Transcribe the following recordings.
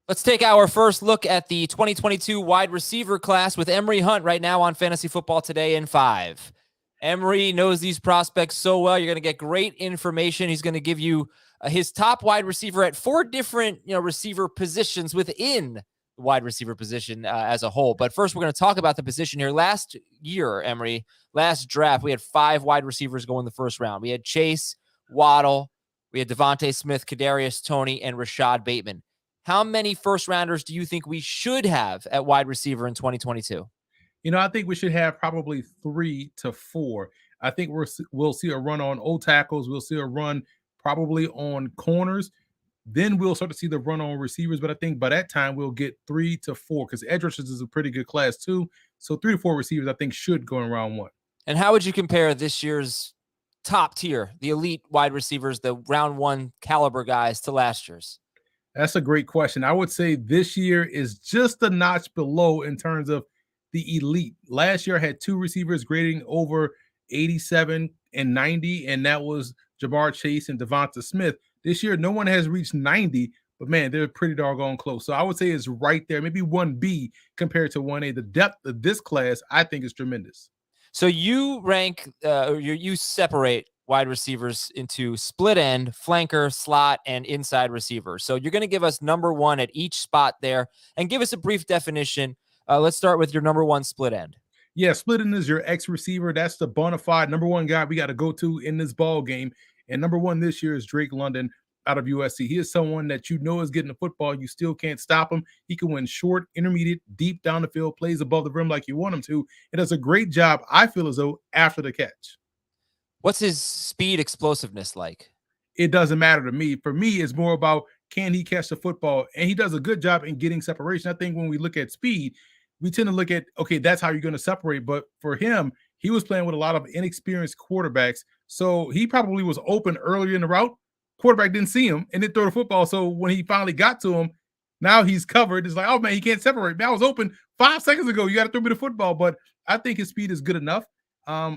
Let's take our first look at the 2022 wide receiver class with Emory Hunt right now on Fantasy Football Today in 5. Emory knows these prospects so well. You're going to get great information. He's going to give you his top wide receiver at 4 different receiver positions within the wide receiver position as a whole. But first, we're going to talk about the position here. Last year, Emory, last draft, we had 5 wide receivers go in the first round. We had Chase, Waddle, we had Devontae Smith, Kadarius Toney, and Rashad Bateman. How many first rounders do you think we should have at wide receiver in 2022? I think we should have probably 3 to 4. I think we'll see a run on O tackles. We'll see a run probably on corners. Then we'll start to see the run on receivers. But I think by that time, we'll get 3 to 4 because edge rushers is a pretty good class too. So 3 to 4 receivers, I think, should go in round 1. And how would you compare this year's top tier, the elite wide receivers, the round 1 caliber guys to last year's? That's a great question. I would say this year is just a notch below in terms of the elite. Last year I had 2 receivers grading over 87 and 90, and that was Ja'Marr Chase and Devonta Smith. This year, no one has reached 90, but man, they're pretty doggone close. So I would say it's right there, maybe 1B compared to 1A. The depth of this class, I think, is tremendous. So you rank, you separate wide receivers into split end, flanker, slot, and inside receiver. So you're going to give us number 1 at each spot there and give us a brief definition. Let's start with your number 1 split end. Yeah, split end is your X receiver. That's the bona fide number 1 guy we got to go to in this ball game. And number 1 this year is Drake London out of USC. He is someone that you know is getting the football. You still can't stop him. He can win short, intermediate, deep down the field, plays above the rim like you want him to. It does a great job, I feel as though, after the catch. What's his speed explosiveness like? It doesn't matter to me. For me, it's more about can he catch the football? And he does a good job in getting separation. I think when we look at speed, we tend to look at, okay, that's how you're going to separate. But for him, he was playing with a lot of inexperienced quarterbacks. So he probably was open earlier in the route. Quarterback didn't see him and didn't throw the football. So when he finally got to him, now he's covered. It's like, oh, man, he can't separate. Man, I was open 5 seconds ago. You got to throw me the football. But I think his speed is good enough.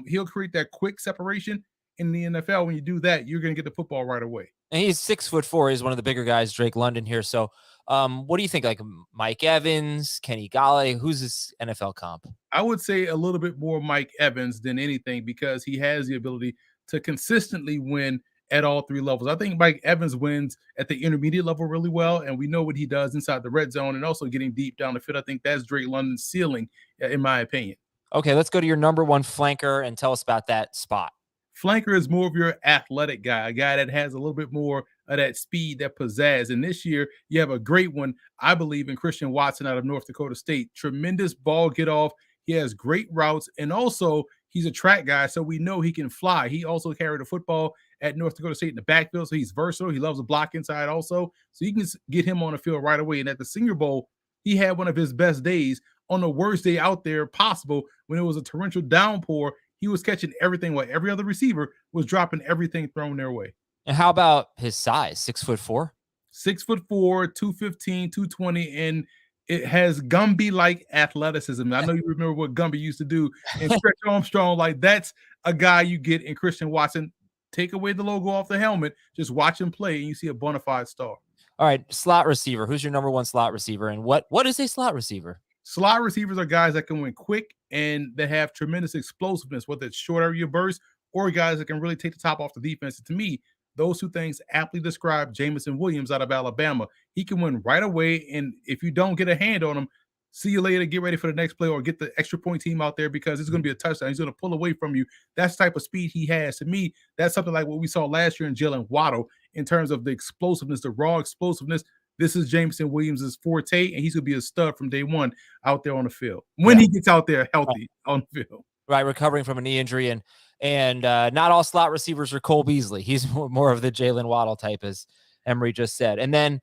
He'll create that quick separation. In the NFL, when you do that, you're going to get the football right away. And he's 6'4". He's one of the bigger guys, Drake London here. So what do you think? Like Mike Evans, Kenny Galladay, who's his NFL comp? I would say a little bit more Mike Evans than anything because he has the ability to consistently win at all 3 levels. I think Mike Evans wins at the intermediate level really well, and we know what he does inside the red zone and also getting deep down the field. I think that's Drake London's ceiling, in my opinion. Okay, let's go to your number 1 flanker and tell us about that spot. Flanker is more of your athletic guy, a guy that has a little bit more of that speed, that pizzazz. And this year, you have a great one, I believe, in Christian Watson out of North Dakota State. Tremendous ball get off. He has great routes. And also, he's a track guy, so we know he can fly. He also carried the football at North Dakota State in the backfield, so he's versatile. He loves to block inside also. So you can get him on the field right away. And at the Senior Bowl, he had one of his best days on the worst day out there possible when it was a torrential downpour. He was catching everything while every other receiver was dropping everything thrown their way. And how about his size? 6'4"? 6'4", 215, 220, and it has Gumby-like athleticism. I know you remember what Gumby used to do and Stretch Armstrong. Like, that's a guy you get in Christian Watson. Take away the logo off the helmet, just watch him play, and you see a bona fide star. All right, slot receiver. Who's your number 1 slot receiver, and what is a slot receiver? Slot receivers are guys that can win quick and that have tremendous explosiveness, whether it's short area bursts or guys that can really take the top off the defense. And to me, those 2 things aptly describe Jameson Williams out of Alabama. He can win right away, and if you don't get a hand on him, see you later, get ready for the next play, or get the extra point team out there because it's going to be a touchdown. He's going to pull away from you. That's the type of speed he has. To me, that's something like what we saw last year in Jalen Waddle in terms of the explosiveness, the raw explosiveness. This is Jameson Williams' forte, and he's going to be a stud from day one out there on the field when he gets out there healthy on the field. Right, recovering from a knee injury, and not all slot receivers are Cole Beasley. He's more of the Jalen Waddle type, as Emory just said. And then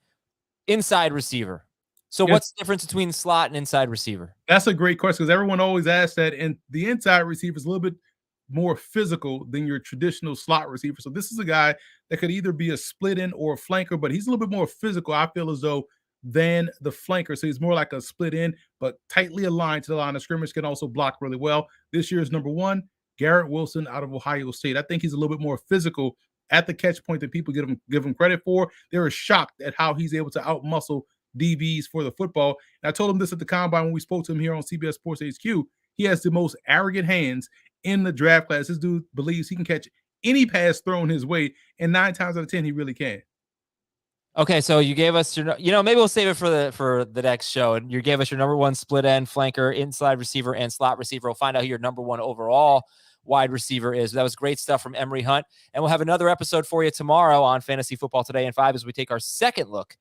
inside receiver. So what's the difference between slot and inside receiver? That's a great question because everyone always asks that, and the inside receiver is a little bit more physical than your traditional slot receiver. So this is a guy that could either be a split end or a flanker, but he's a little bit more physical, I feel as though, than the flanker. So he's more like a split end, but tightly aligned to the line of scrimmage, can also block really well. This year's number 1, Garrett Wilson out of Ohio State. I think he's a little bit more physical at the catch point than people give him credit for. They were shocked at how he's able to outmuscle DBs for the football. And I told him this at the combine when we spoke to him here on CBS Sports HQ. He has the most arrogant hands in the draft class. This dude believes he can catch any pass thrown his way, and 9 times out of 10, he really can. Okay, so you gave us your, maybe we'll save it for the next show. And you gave us your number one split end, flanker, inside receiver, and slot receiver. We'll find out who your number one overall wide receiver is. That was great stuff from Emory Hunt. And we'll have another episode for you tomorrow on Fantasy Football Today in 5 as we take our second look